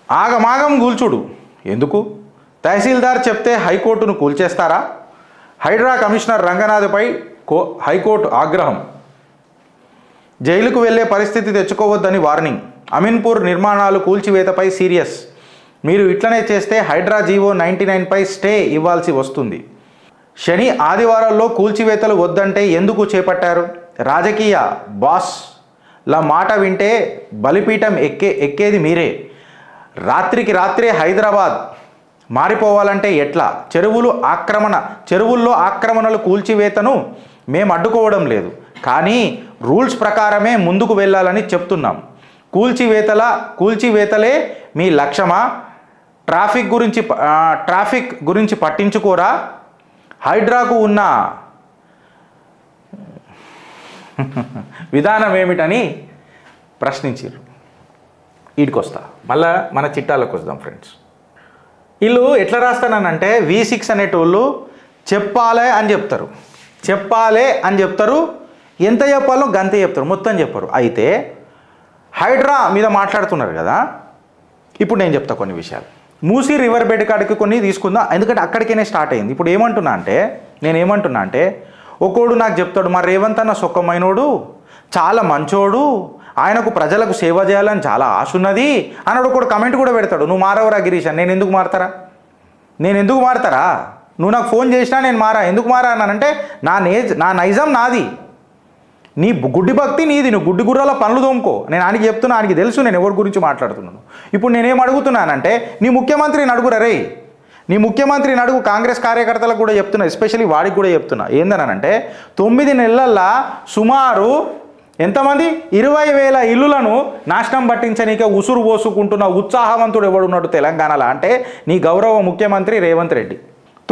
ఆగమాగం కూల్చుడు ఎందుకు? తహసీల్దార్ చెప్తే హైకోర్టును కూల్చేస్తారా? హైడ్రా కమిషనర్ రంగనాథ్పై హైకోర్టు ఆగ్రహం. జైలుకు వెళ్లే పరిస్థితి తెచ్చుకోవద్దని వార్నింగ్. అమీన్పూర్ నిర్మాణాలు కూల్చివేతపై సీరియస్. మీరు ఇట్లనే చేస్తే హైడ్రా జీవో 99పై స్టే ఇవ్వాల్సి వస్తుంది. శని ఆదివారాల్లో కూల్చివేతలు వద్దంటే ఎందుకు చేపట్టారు? రాజకీయ బాస్ల మాట వింటే బలిపీఠం ఎక్కేది మీరే. రాత్రికి రాత్రే హైదరాబాద్ మారిపోవాలంటే ఎట్లా? చెరువుల్లో ఆక్రమణలు కూల్చివేతను మేము అడ్డుకోవడం లేదు, కానీ రూల్స్ ప్రకారమే ముందుకు వెళ్ళాలని చెప్తున్నాం. కూల్చివేతలే మీ లక్ష్యమా? ట్రాఫిక్ గురించి పట్టించుకోరా? హైడ్రాకు ఉన్న విధానం ఏమిటని ప్రశ్నించారు. వీటికొస్తా మళ్ళా మన చిట్టాలకు వస్తాం ఫ్రెండ్స్. వీళ్ళు ఎట్లా రాస్తానంటే V6 అనేటోళ్ళు చెప్పాలి అని చెప్తారు, ఎంత చెప్పాలో గంతే చెప్తారు, మొత్తం చెప్పరు. అయితే హైడ్రా మీద మాట్లాడుతున్నారు కదా, ఇప్పుడు నేను చెప్తా కొన్ని విషయాలు. మూసీ రివర్ బెడ్ కాడికి కొన్ని తీసుకుందాం, ఎందుకంటే అక్కడికైనా స్టార్ట్ అయింది. ఇప్పుడు నేనేమంటున్నా అంటే ఒకడు నాకు చెప్తాడు, మా రేవంత్ అన్న సొక్కమైనోడు, చాలా మంచోడు, ఆయనకు ప్రజలకు సేవ చేయాలని చాలా ఆశ ఉన్నది అన్నాడు. ఒకడు కమెంట్ కూడా పెడతాడు, నువ్వు మారవరా గిరీష్. నేను ఎందుకు మారతారా? నువ్వు నాకు ఫోన్ చేసినా నేను ఎందుకు మారా అన్నానంటే నా నైజం నాది, నీ గుడ్డి భక్తి నీది, నువ్వు గుడ్డి గుర్రాల పనులు తోముకో. నేను ఆయనకి చెప్తున్నా, ఆయనకి తెలుసు నేను ఎవరి గురించి మాట్లాడుతున్నాను. ఇప్పుడు నేనేం అడుగుతున్నానంటే నీ ముఖ్యమంత్రిని అడుగురా రే, నీ ముఖ్యమంత్రిని అడుగు. కాంగ్రెస్ కార్యకర్తలకు కూడా చెప్తున్నా, ఎస్పెషల్లీ వాడికి కూడా చెప్తున్నా. ఏందనంటే 9 నెలల్లో సుమారు ఎంతమంది 20,000 ఇల్లులను నాశనం పట్టించనీకే ఉసురు పోసుకుంటున్న ఉత్సాహవంతుడు ఎవడున్నాడు తెలంగాణలో అంటే నీ గౌరవ ముఖ్యమంత్రి రేవంత్ రెడ్డి.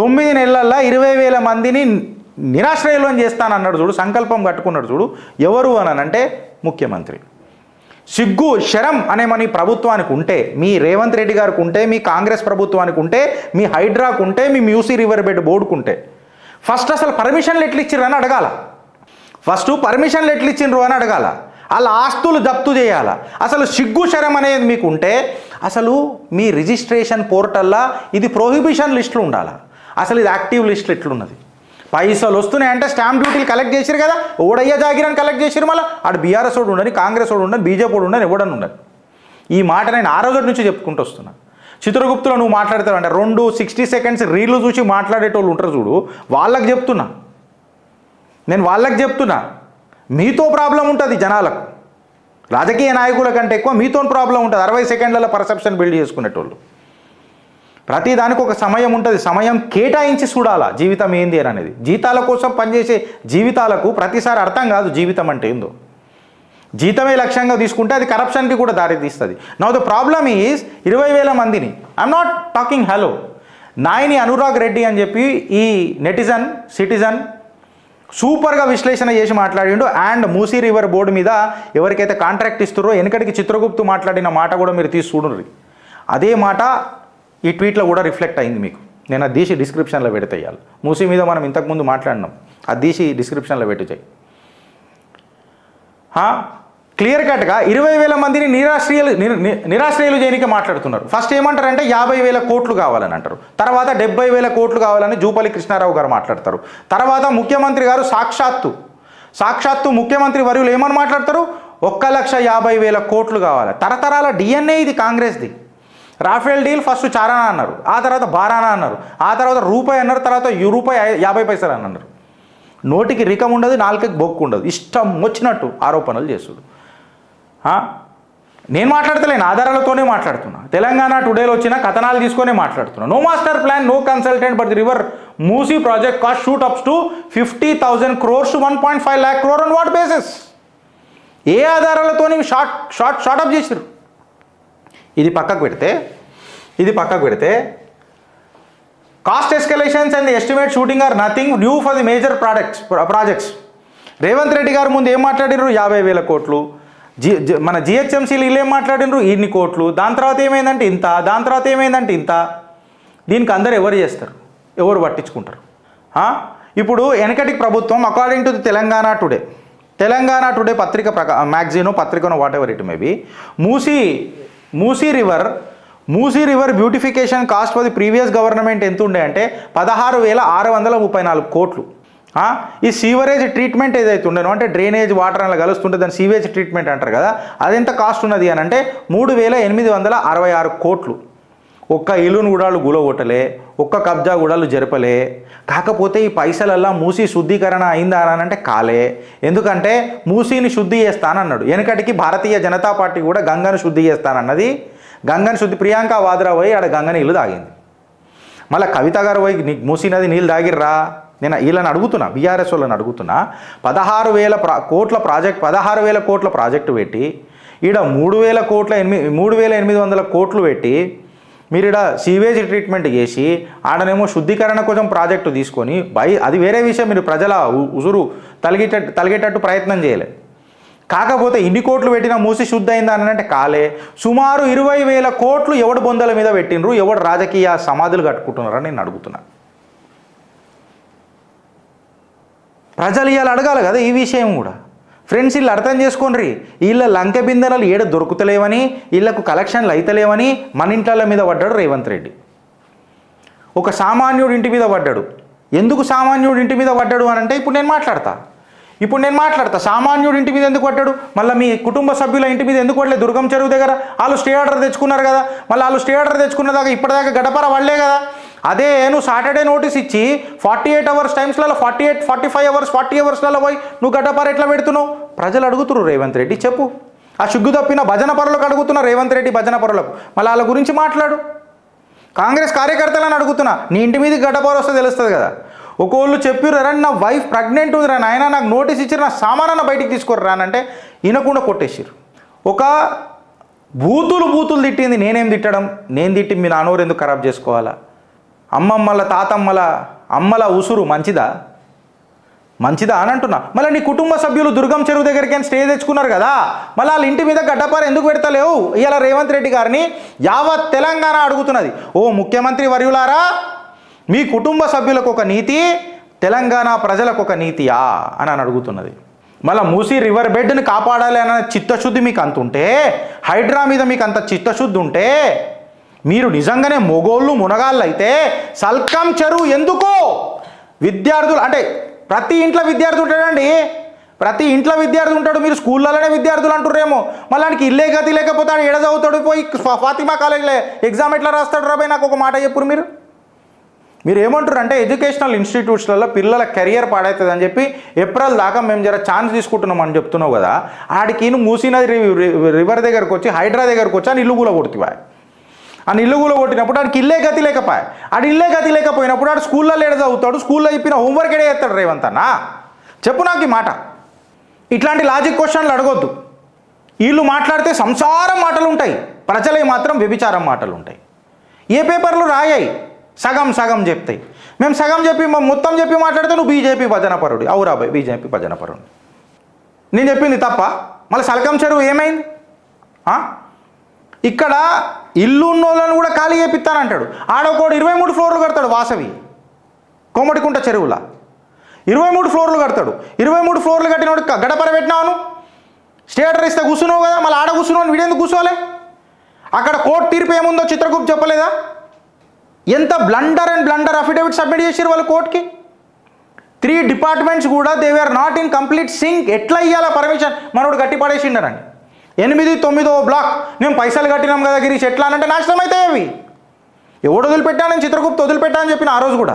9 నెలల్లో 20,000 మందిని నిరాశ్రయంలో చేస్తానన్నాడు చూడు, సంకల్పం కట్టుకున్నాడు చూడు. ఎవరు అనంటే ముఖ్యమంత్రి. సిగ్గు శరం అనే మన ప్రభుత్వానికి ఉంటే, మీ రేవంత్ రెడ్డి గారికి ఉంటే, మీ కాంగ్రెస్ ప్రభుత్వానికి ఉంటే, మీ హైడ్రాకు ఉంటే, మీ మూసీ రివర్ బెడ్ బోర్డుకుంటే ఫస్ట్ అసలు పర్మిషన్లు ఎట్లు ఇచ్చిర్రు అని అడగాల. వాళ్ళ ఆస్తులు జప్తు చేయాలా. అసలు సిగ్గు శరం అనేది మీకు ఉంటే అసలు మీ రిజిస్ట్రేషన్ పోర్టల్లో ఇది ప్రొహిబిషన్ లిస్టులు ఉండాలా. అసలు ఇది యాక్టివ్ లిస్టులు ఎట్లున్నది? పైసలు వస్తున్నాయంటే స్టాంప్ డ్యూటీలు కలెక్ట్ చేసిరు కదా, ఓడయ్యా జాగిరని కలెక్ట్ చేసిరు. మళ్ళీ ఆడు బీఆర్ఎస్ వాడు ఉండని, కాంగ్రెస్ వాడు ఉండని, బీజేపీ వాడు ఉండని, ఎవడని ఉండని. ఈ మాట నేను ఆ రోజు నుంచి చెప్పుకుంటూ వస్తున్నా. చిత్రగుప్తులో నువ్వు మాట్లాడతావు అంటే 60 సెకండ్స్ రీళ్లు చూసి మాట్లాడేటోళ్ళు ఉంటారు చూడు, వాళ్ళకి చెప్తున్నా. మీతో ప్రాబ్లం ఉంటుంది జనాలకు, రాజకీయ నాయకుల కంటే ఎక్కువ మీతో ప్రాబ్లం ఉంటుంది. 60 సెకండ్లలో పర్సెప్షన్ బిల్డ్ చేసుకునేటోళ్ళు. ప్రతిదానికి ఒక సమయం ఉంటుంది, సమయం కేటాయించి చూడాలా జీవితం ఏంది అని అనేది. జీతాల కోసం పనిచేసే జీవితాలకు ప్రతిసారి అర్థం కాదు జీవితం అంటే ఏందో. జీతమే లక్ష్యంగా తీసుకుంటే అది కరప్షన్కి కూడా దారి తీస్తుంది. నౌ ద ప్రాబ్లమ్ ఈజ్ 20,000 మందిని, I'm not talking hello, Nayani Anurag Reddy అని చెప్పి ఈ సిటిజన్ సూపర్గా విశ్లేషణ చేసి మాట్లాడిండు. అండ్ మూసీ రివర్ బోర్డు మీద ఎవరికైతే కాంట్రాక్ట్ ఇస్తారో వెనకటికి చిత్రగుప్తు మాట్లాడిన మాట కూడా మీరు తీసి చూడండి. అదే మాట ఈ ట్వీట్లో కూడా రిఫ్లెక్ట్ అయింది మీకు. నేను అది తీసి డిస్క్రిప్షన్లో పెడతాయాలి. మూసీ మీద మనం ఇంతకుముందు మాట్లాడినాం, అది తీసి డిస్క్రిప్షన్లో పెట్టేయాలి. క్లియర్ కట్గా 20,000 మందిని నిరాశ్రయులు చేయడానికి మాట్లాడుతున్నారు. ఫస్ట్ ఏమంటారంటే 50,000 కోట్లు కావాలని అంటారు, తర్వాత 70,000 కోట్లు కావాలని జూపల్లి కృష్ణారావు గారు మాట్లాడతారు. తర్వాత ముఖ్యమంత్రి గారు సాక్షాత్తు ముఖ్యమంత్రి వర్యులు ఏమని మాట్లాడతారు, 1,50,000 కోట్లు కావాలి. తరతరాల DNA ఇది కాంగ్రెస్ది. రాఫేల్ డీల్ ఫస్ట్ చారానా అన్నారు, ఆ తర్వాత బారానా అన్నారు, ఆ తర్వాత రూపాయి అన్నారు, తర్వాత రూపాయి 50 పైసలు అని అన్నారు. నోటికి రికం ఉండదు, నాలుకకి బొక్కు ఉండదు, ఇష్టం వచ్చినట్టు ఆరోపణలు చేస్తుడు. నేను మాట్లాడతలేను, ఆధారాలతోనే మాట్లాడుతున్నా. తెలంగాణ టుడేలో వచ్చిన కథనాలు తీసుకొనే మాట్లాడుతున్నా. No master plan, no consultant, but the river Musi project cost shoot ups to 50,000 crores to 1.5 lakh crore on what basis? ఏ ఆధారాలతోని షార్ట్ అప్ చేసిరు? ఇది పక్కకు పెడితే cost escalations and estimate shooting are nothing new for the major projects. Revanth Reddy గారు ముందు ఏం మాట్లాడినారు, 50,000 కోట్లు. మన జిహెచ్ఎంసీలు వీళ్ళు ఏం మాట్లాడినారు, ఇన్ని కోట్లు. దాని తర్వాత ఏమైందంటే ఇంత, దాని తర్వాత ఏమైందంటే ఇంత. దీనికి అందరు ఎవరు చేస్తారు, ఎవరు పట్టించుకుంటారు? ఇప్పుడు వెనకటికి ప్రభుత్వం according to the Telangana today పత్రిక మ్యాగజైనో పత్రికనో whatever it may be, Musi river Musi river beautification cost for the previous government ఎంత ఉండే అంటే 16,634 కోట్లు. ఈ సీవరేజ్ ట్రీట్మెంట్ ఏదైతే ఉండేనో అంటే డ్రైనేజ్ వాటర్ అలా కలుస్తుంటే దాన్ని సీవేజ్ ట్రీట్మెంట్ అంటారు కదా, అదెంత కాస్ట్ ఉన్నది అని అంటే 3,866 కోట్లు. ఒక్క ఇల్లును కూడా వాళ్ళు గులగొట్టలే, ఒక్క కబ్జా కూడా వాళ్ళు జరపలే. కాకపోతే ఈ పైసలల్లా మూసీ శుద్ధీకరణ అయిందా అని అంటే కాలే. ఎందుకంటే మూసీని శుద్ధి చేస్తానన్నాడు. వెనకటికి భారతీయ జనతా పార్టీ కూడా గంగను శుద్ధి చేస్తానన్నది. గంగను శుద్ధి ప్రియాంక వాద్రా పోయి ఆడ గంగ నీళ్ళు తాగింది. మళ్ళీ కవిత గారు పోయి మూసీ నది నీళ్ళు తాగిర్రా? నేను వీళ్ళని అడుగుతున్నా, బీఆర్ఎస్ వాళ్ళని అడుగుతున్నా. 16,000 కోట్ల ప్రాజెక్టు పెట్టి ఈడ 3,800 కోట్లు పెట్టి మీరు ఇక్కడ సీవేజ్ ట్రీట్మెంట్ చేసి ఆడనేమో శుద్ధీకరణ కోసం ప్రాజెక్టు తీసుకొని అది వేరే విషయం, మీరు ప్రజల ఉసురు తలిగేటట్టు ప్రయత్నం చేయలే. కాకపోతే ఇన్ని కోట్లు పెట్టినా మూసి శుద్ధి అయిందా అని అంటే కాలే. సుమారు 20,000 కోట్లు ఎవడు బొందల మీద పెట్టినరు, ఎవడు రాజకీయ సమాధులు కట్టుకుంటున్నారని నేను అడుగుతున్నా. ప్రజలు ఇవాళ అడగాలి కదా ఈ విషయం కూడా. ఫ్రెండ్స్, వీళ్ళు అర్థం చేసుకోండి. వీళ్ళ లంక బిందెలు ఏడ దొరుకుతలేవని, వీళ్ళకు కలెక్షన్లు అయితలేవని మన ఇంట్ల మీద పడ్డాడు రేవంత్ రెడ్డి. ఒక సామాన్యుడి ఇంటి మీద పడ్డాడు. ఎందుకు సామాన్యుడి ఇంటి మీద పడ్డాడు అని అంటే ఇప్పుడు నేను మాట్లాడతా. సామాన్యుడి ఇంటి మీద ఎందుకు పడ్డాడు? మళ్ళీ మీ కుటుంబ సభ్యుల ఇంటి మీద ఎందుకు పడలేదు? దుర్గం చెరువు దగ్గర వాళ్ళు స్టే ఆర్డర్ తెచ్చుకున్నారు కదా, మళ్ళీ వాళ్ళు స్టే ఆర్డర్ తెచ్చుకున్న దాకా ఇప్పటిదాకా గడపర వాళ్ళే కదా. అదే నువ్వు సాటర్డే నోటీస్ ఇచ్చి 48 అవర్స్ టైమ్స్లలో 45 అవర్స్ 40 అవర్స్లలో పోయి నువ్వు గడ్డపార ఎట్లా పెడుతున్నావు? ప్రజలు అడుగుతున్నారు రేవంత్ రెడ్డి, చెప్పు. ఆ సిగ్గు తప్పిన భజన పరులకు అడుగుతున్నారు రేవంత్ రెడ్డి, భజన పరులకు. మళ్ళీ వాళ్ళ గురించి మాట్లాడు. కాంగ్రెస్ కార్యకర్తలను అడుగుతున్నా, నీ ఇంటి మీదకి గడ్డపార వస్తే తెలుస్తుంది కదా. ఒకళ్ళు చెప్పారు, రా నా వైఫ్ ప్రెగ్నెంట్ ఉందిరా నాయన, నాకు నోటీస్ ఇచ్చారు, నా సామానన్న బయటికి తీసుకొని రానంటే వినకుండా కొట్టేసారు. ఒక బూతులు తిట్టింది. నేనేం తిట్టడం? నేను తిట్టి మీ నాన్నోరు ఎందుకు ఖరాబ్ చేసుకోవాలా? అమ్మమ్మల తాతమ్మల అమ్మల ఉసురు మంచిదా అని అంటున్నా. మళ్ళీ నీ కుటుంబ సభ్యులు దుర్గం చెరువు దగ్గరికి స్టే తెచ్చుకున్నారు కదా, మళ్ళీ వాళ్ళ ఇంటి మీద గడ్డపార ఎందుకు పెడతలేవు? ఇవాళ రేవంత్ రెడ్డి గారిని యావత్ తెలంగాణ అడుగుతున్నది. ఓ ముఖ్యమంత్రి వర్యులారా, మీ కుటుంబ సభ్యులకు ఒక నీతి, తెలంగాణ ప్రజలకు ఒక నీతియా అని అడుగుతున్నది. మళ్ళీ మూసీ రివర్ బెడ్ని కాపాడాలి అన్న చిత్తశుద్ధి మీకు అంత ఉంటే, హైడ్రా మీద మీకు అంత చిత్తశుద్ధి ఉంటే, మీరు నిజంగానే మొగోళ్ళు మునగాళ్ళు అయితే సల్కం చెరువు ఎందుకో విద్యార్థులు అంటే ప్రతి ఇంట్లో విద్యార్థి ఉంటాడండి, మీరు స్కూళ్ళలోనే విద్యార్థులు అంటుర్రేమో. మళ్ళీ ఆయనకి ఇల్లే గతి లేకపోతే ఆడు ఎడ చదువుతాడు, పోయి ఫాతిమా కాలేజీలో ఎగ్జామ్ ఎట్లా రాస్తాడు రాబాయ్? నాకు ఒక మాట చెప్పురు. మీరు ఏమంటారు అంటే ఎడ్యుకేషనల్ ఇన్స్టిట్యూట్స్లలో పిల్లల కెరియర్ పాడవుతుంది అని చెప్పి ఏప్రిల్ దాకా మేము జర ఛాన్స్ తీసుకుంటున్నాం అని చెప్తున్నావు కదా. ఆడికి నువ్వు మూసీ నది రివర్ దగ్గరకు వచ్చి హైడ్రా దగ్గరకు వచ్చి ఆ ఇల్లు కూడా కొడుతువా? ఆ ఇల్లు కూడా కొట్టినప్పుడు ఆడికి ఇల్లే గతి లేకపోయా. ఇల్లే గతి లేకపోయినప్పుడు ఆడు స్కూల్లో ఏడ చదువుతాడు? స్కూల్లో చెప్పిన హోంవర్క్ ఏడే చేస్తాడు రేవంత్ అన్న? చెప్పు నాకు ఈ మాట. ఇట్లాంటి లాజిక్ క్వశ్చన్లు అడగొద్దు. వీళ్ళు మాట్లాడితే సంసారం మాటలు ఉంటాయి, ప్రజలే మాత్రం వ్యభిచారం మాటలు ఉంటాయి. ఏ పేపర్లు రాయాయి సగం చెప్తాయి. మేము సగం చెప్పి మొత్తం చెప్పి మాట్లాడితే నువ్వు బీజేపీ భజనపరుడు. అవురాబాయ్, బీజేపీ భజనపరుడు. నేను చెప్పింది తప్ప? మళ్ళీ సల్కం చెరువు ఏమైంది? ఇక్కడ ఇల్లు ఉన్నోళ్ళని కూడా ఖాళీ చేపిస్తానంటాడు. ఆడొకడు 23 ఫ్లోర్లు కడతాడు వాసవి కోమటికుంట చెరువులా. 23 ఫ్లోర్లు కడతాడు. 23 ఫ్లోర్లు కట్టినోడు గడపర పెట్టినాను, స్టే ఆర్డర్ ఇస్తే కూర్చున్నావు కదా, మళ్ళీ ఆడ కూర్చున్నావు, వీడెందుకు కూర్చోవాలి? అక్కడ కోర్టు తీర్పు ఏముందో చిత్రగుప్త చెప్పలేదా? ఎంత బ్లండర్ అఫిడవిట్ సబ్మిట్ చేసారు వాళ్ళు కోర్టుకి. 3 డిపార్ట్మెంట్స్ కూడా they are not in complete sync. ఎట్లా ఇవ్వాలా పర్మిషన్? మనోడు గట్టి పడేసిండరండి. 8, 9వ బ్లాక్ మేము పైసలు కట్టినాం కదా గిరీష్, ఎట్లా అంటే నాశనం అయితే అవి. ఎవడు వదిలిపెట్టా? నేను చిత్రగుప్త వదిలిపెట్టా అని చెప్పిన ఆ రోజు కూడా.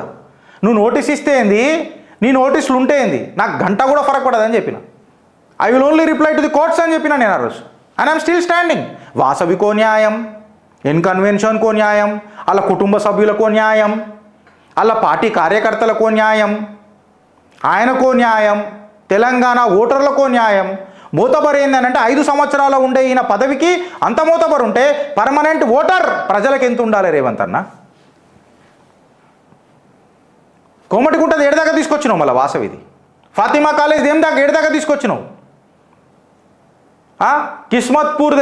నువ్వు నోటీస్ ఇస్తే ఏంది, నీ నోటీసులు ఉంటే ఏంది, నాకు గంట కూడా ఫరక్ పడదని చెప్పిన. I will only reply to the courts అని చెప్పిన నేను ఆ రోజు. And I'm still standing. వాసవికో న్యాయం, ఇన్కన్వెన్షన్కో న్యాయం, వాళ్ళ కుటుంబ సభ్యులకో న్యాయం, వాళ్ళ పార్టీ కార్యకర్తలకో న్యాయం, ఆయనకో న్యాయం, తెలంగాణ ఓటర్లకో న్యాయం. మూతబరు ఏంటంటే 5 సంవత్సరాలు ఉండే ఈయన పదవికి అంత మూతబరు ఉంటే పర్మనెంట్ ఓటర్ ప్రజలకు ఎంత ఉండాలి రేవంత్ అన్న? కోమటికుంటది ఏడదాకా తీసుకొచ్చినావు, మళ్ళీ వాసవిది ఫాతిమా కాలేజ్ ఏడదాకా తీసుకొచ్చినావు. కిస్మత్పూర్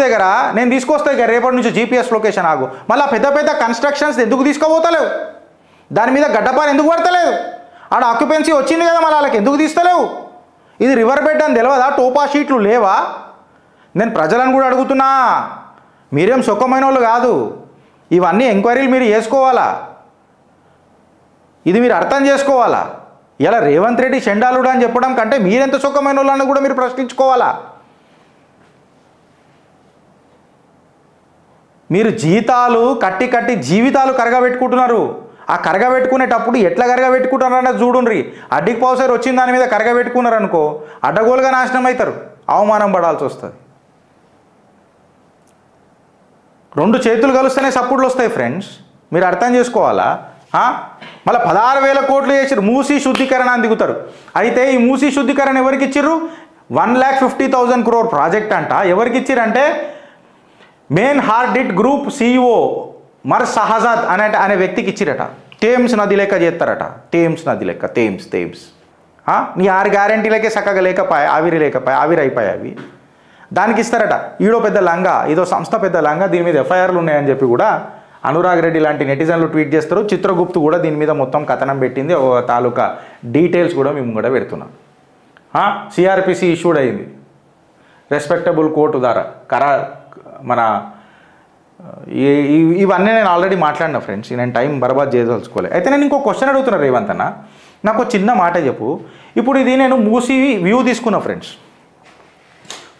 దగ్గర నేను తీసుకొస్తా ఇక రేపటి నుంచి GPS లొకేషన్ ఆగు. మళ్ళీ పెద్ద కన్స్ట్రక్షన్స్ ఎందుకు తీసుకుపోతలేవు? దాని మీద గడ్డపార ఎందుకు పడతలేదు? ఆడ ఆక్యుపెన్సీ వచ్చింది కదా, మళ్ళీ వాళ్ళకి ఎందుకు తీస్తలేవు? ఇది రివర్ బెడ్ అని తెలియదా? టోపా షీట్లు లేవా? నేను ప్రజలను కూడా అడుగుతున్నా, మీరేం సుఖమైన వాళ్ళు కాదు. ఇవన్నీ ఎంక్వైరీలు మీరు చేసుకోవాలా, ఇది మీరు అర్థం చేసుకోవాలా. ఇలా రేవంత్ రెడ్డి చెండాలుడు అని చెప్పడం కంటే మీరెంత సుఖమైన వాళ్ళని కూడా మీరు ప్రశ్నించుకోవాలా. మీరు జీతాలు కట్టి కట్టి జీవితాలు కరగబెట్టుకుంటున్నారు. ఆ కరగబెట్టుకునేటప్పుడు ఎట్లా కరగబెట్టుకుంటున్నారన్నది చూడుండ్రి. అడ్డికి పౌసర్ వచ్చిన దాని మీద కరగబెట్టుకున్నారు అనుకో, అడ్డగోలుగా నాశనం అవుతారు, అవమానం పడాల్సి వస్తుంది. 2 చేతులు కలిస్తేనే సపోర్ట్లు వస్తాయి ఫ్రెండ్స్, మీరు అర్థం చేసుకోవాలా. మళ్ళీ 16,000 కోట్లు చేసిర్రు, మూసీ శుద్ధీకరణ అని దిగుతారు. అయితే ఈ మూసీ శుద్ధీకరణ ఎవరికి ఇచ్చిర్రు? 1,50,000 crore ప్రాజెక్ట్ అంట. ఎవరికి ఇచ్చిరంటే మెయిన్ హార్డిట్ గ్రూప్ CEO మర్ షహజాద్ అనే వ్యక్తికి ఇచ్చిరట. థేమ్స్ నది లెక్క చేస్తారట, థేమ్స్ నది లెక్క, థేమ్స్ నీ 6 గ్యారంటీలకే చక్కగా లేకపోయా, ఆవిరి అయిపోయాయి అవి, దానికి ఇస్తారట. ఈడో పెద్ద లంగా, ఇదో సంస్థ పెద్ద లంగా, దీని మీద FIRలు ఉన్నాయని చెప్పి కూడా అనురాగ్ రెడ్డి లాంటి నెటిజన్లు ట్వీట్ చేస్తారు. చిత్రగుప్తు కూడా దీని మీద మొత్తం కథనం పెట్టింది, ఓ తాలూకా డీటెయిల్స్ కూడా మేము కూడా పెడుతున్నాం. CRPC ఇష్యూడ్ అయింది, రెస్పెక్టబుల్ కోర్టు ద్వారా మన ఇవన్నీ నేను ఆల్రెడీ మాట్లాడినా ఫ్రెండ్స్, నేను టైం బర్బాద్ చేయదలుచుకోలేదు. అయితే నేను ఇంకో క్వశ్చన్ అడుగుతున్నా రేవంత్ అన్న, నాకు చిన్న మాట చెప్పు. ఇప్పుడు ఇది నేను మూసీ వ్యూ తీసుకున్నా ఫ్రెండ్స్,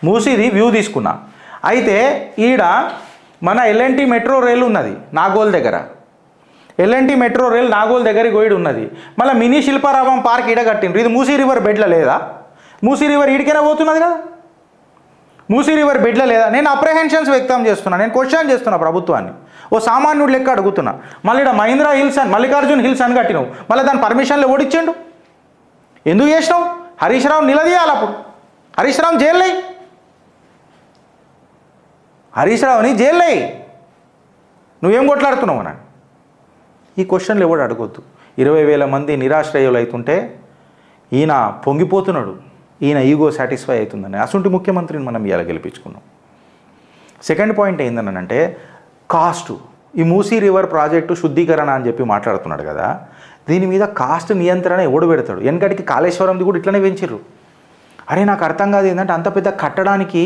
మూసీది వ్యూ తీసుకున్నా. అయితే ఈడ మన L&T మెట్రో రైలు ఉన్నది నాగోల్ దగ్గర, L&T మెట్రో రైలు నాగోల్ దగ్గర గోయిడ్ ఉన్నది. మళ్ళీ మినీ శిల్పారామం పార్క్ ఈడ కట్టిండ్రు. ఇది మూసీ రివర్ బెడ్లో లేదా? మూసీ రివర్ ఈడికైనా పోతున్నది కదా, మూసీ రివర్ బెడ్లో లేదా? నేను అప్రహెన్షన్స్ వ్యక్తం చేస్తున్నా, నేను క్వశ్చన్ చేస్తున్నా ప్రభుత్వాన్ని, ఓ సామాన్యుడు లెక్క అడుగుతున్నా. మళ్ళీ ఇక్కడ మహీంద్రా హిల్స్ అని, మల్లికార్జున్ హిల్స్ అని కట్టినావు, మళ్ళీ దాని పర్మిషన్లు ఓడిచ్చిండు, ఎందుకు చేసినావు? హరీష్ రావు నిలదీయాలి. అప్పుడు హరీష్ రావు జైల్లో, హరీష్ రావుని జైల్లో నువ్వేం కొట్లాడుతున్నావు అని ఈ క్వశ్చన్లు ఎవడు అడగొద్దు. 20,000 మంది నిరాశ్రయులు అవుతుంటే ఈయన పొంగిపోతున్నాడు, ఈయన ఈగో సాటిస్ఫై అవుతుందని. అసంటి ముఖ్యమంత్రిని మనం ఇవాళ గెలిపించుకున్నాం. సెకండ్ పాయింట్ ఏందనంటే కాస్ట్. ఈ మూసీ రివర్ ప్రాజెక్టు శుద్ధీకరణ అని చెప్పి మాట్లాడుతున్నాడు కదా, దీని మీద కాస్ట్ నియంత్రణ ఎవడు పెడతాడు? వెనకటికి కాళేశ్వరంది కూడా ఇట్లనే పెంచిర్రు. అరే నాకు అర్థం కాదు ఏంటంటే, అంత పెద్ద కట్టడానికి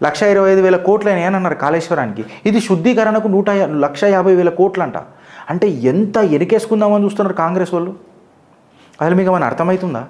1,25,000 కోట్లు అని అన్నారు కాళేశ్వరానికి, ఇది శుద్ధీకరణకు 1,50,000 కోట్లు అంట. అంటే ఎంత ఎరికేసుకుందామని చూస్తున్నారు కాంగ్రెస్ వాళ్ళు. అసలు మీకు ఏమైనా అర్థమవుతుందా?